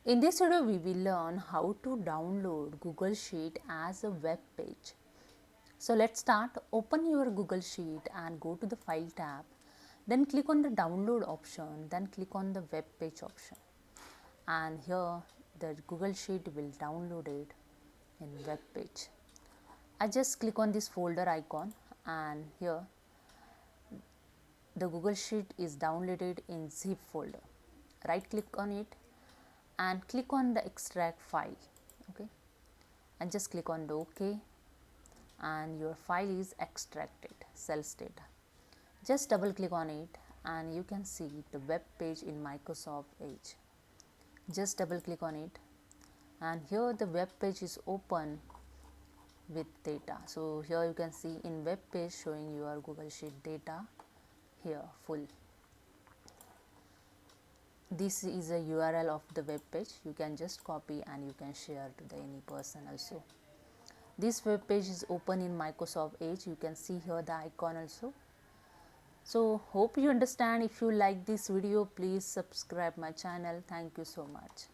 In this video, we will learn how to download Google Sheet as a web page. So let's start. Open your Google Sheet and go to the File tab. Then click on the Download option. Then click on the Web Page option. And here the Google Sheet will download it in web page. I just click on this folder icon, and here the Google Sheet is downloaded in zip folder. Right click on it and click on the extract file. Okay, and just click on the OK, and your file is extracted, sales data. Just double click on it and you can see the web page in Microsoft Edge. Just double click on it and here the web page is open with data. So here you can see in web page showing your Google Sheet data here full. This is a URL of the web page. You can just copy and you can share to the any person also. This web page is open in Microsoft Edge. You can see here the icon also. So hope you understand. If you like this video, please subscribe my channel. Thank you so much.